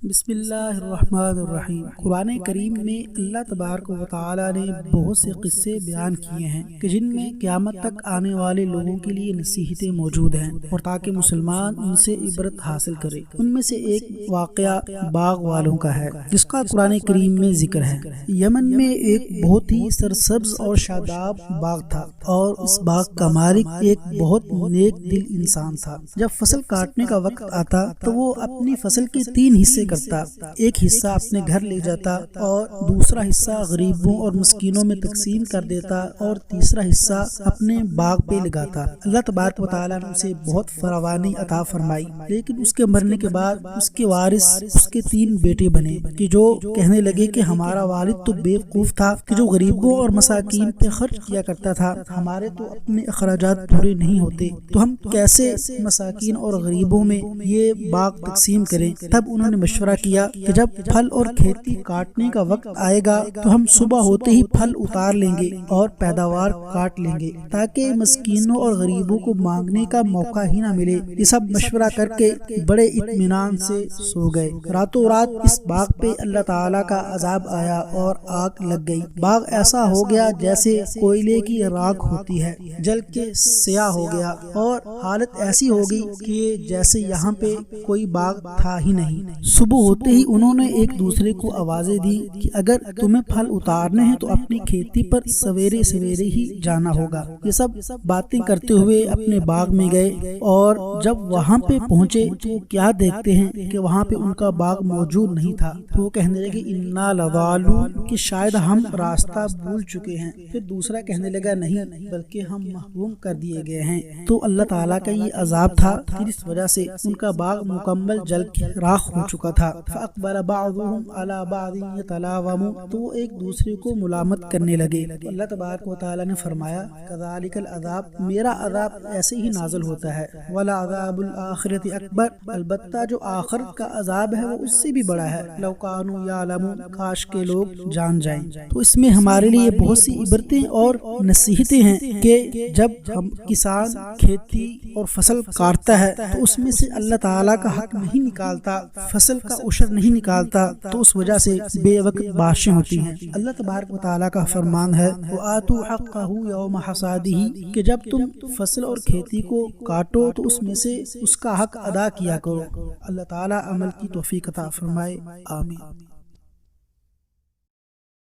بسم اللہ الرحمن الرحیم۔ قرآن کریم میں اللہ تبارک و تعالی نے بہت سے قصے بیان کیے ہیں کہ جن میں قیامت تک آنے والے لوگوں کے لیے نصیحتیں موجود ہیں اور تاکہ مسلمان ان سے عبرت حاصل کرے۔ ان میں سے ایک واقعہ باغ والوں کا ہے جس کا قرآن کریم میں ذکر ہے۔ یمن میں ایک بہت ہی سرسبز اور شاداب باغ تھا اور اس باغ کا مالک ایک بہت نیک دل انسان تھا۔ جب فصل کاٹنے کا وقت آتا تو وہ اپنی فصل کے 3 حصے کرتا، ایک حصہ اپنے گھر لے جاتا اور دوسرا حصہ غریبوں اور مسکینوں میں تقسیم کر دیتا اور تیسرا حصہ اپنے باغ پہ لگاتا۔ اللہ تبارک و تعالیٰ نے اسے بہت فراوانی عطا فرمائی، لیکن اس کے مرنے کے بعد اس کے وارث اس کے 3 بیٹے بنے کہ جو کہنے لگے کہ ہمارا والد تو بیوقوف تھا کہ جو غریبوں اور مساکین پہ خرچ کیا کرتا تھا، ہمارے تو اپنے اخراجات پورے نہیں ہوتے، تو ہم کیسے مساکین اور غریبوں میں یہ باغ تقسیم کریں۔ تب انہوں نے مشورہ کیا کہ جب پھل اور کھیتی کاٹنے کا وقت آئے گا تو ہم صبح ہوتے ہی پھل اتار لیں گے اور پیداوار کاٹ لیں گے تاکہ مسکینوں اور غریبوں کو مانگنے کا موقع ہی نہ ملے۔ یہ سب مشورہ کر کے بڑے اطمینان سے سو گئے۔ راتوں رات اس باغ پہ اللہ تعالیٰ کا عذاب آیا اور آگ لگ گئی۔ باغ ایسا ہو گیا جیسے کوئلے کی راکھ ہوتی ہے، جل کے سیاہ ہو گیا اور حالت ایسی ہو گئی کہ جیسے یہاں پہ کوئی باغ تھا ہی نہیں۔ صبح ہوتے ہی انہوں نے ایک دوسرے کو آوازیں دی کہ اگر تمہیں پھل اتارنے ہیں تو اپنی کھیتی پر سویرے سویرے ہی جانا ہوگا۔ یہ سب باتیں کرتے ہوئے اپنے باغ میں گئے اور جب وہاں پہ پہنچے تو کیا دیکھتے ہیں کہ وہاں پہ ان کا باغ موجود نہیں تھا، تو وہ کہنے لگے انا لضالون کہ شاید ہم راستہ بھول چکے ہیں۔ پھر دوسرا کہنے لگا نہیں بلکہ ہم محروم کر دیے گئے ہیں۔ تو اللہ تعالیٰ کا یہ عذاب تھا کہ اس وجہ سے ان کا باغ مکمل جل کے راکھ ہو چکا تھا۔ فَأَقْبَلَ بَعْضُهُمْ عَلَى بَعْضٍ يَتَلَاوَمُونَ تو وہ ایک دوسرے کو ملامت کرنے لگے۔ اللہ تبارک و تعالیٰ نے فرمایا كَذَلِكَ الْعَذَابُ میرا عذاب ایسے ہی نازل ہوتا ہے۔ وَلَعَذَابُ الْآخِرَةِ أَكْبَرُ البتہ جو آخرت کا عذاب ہے وہ اس سے بھی بڑا ہے۔ لَوْ كَانُوا يَعْلَمُونَ کاش کے لوگ جان جائیں۔ تو اس میں ہمارے لیے بہت سی عبرتیں اور نصیحتیں ہیں کہ جب ہم کسان کھیتی اور فصل کاٹتا ہے تو اس میں سے اللہ تعالیٰ کا حق نہیں نکالتا، فصل کا عشر نہیں نکالتا، تو اس وجہ سے بے وقت بارشیں ہوتی ہیں۔ اللہ تبارک و تعالیٰ کا فرمان ہے وَآتُوا حَقَّهُ يَوْمَ حَصَادِهِ کہ جب تم فصل اور کھیتی کو کاٹو تو اس میں سے اس کا حق ادا کیا کرو۔ اللہ تعالیٰ عمل کی توفیق عطا فرمائے، آمین۔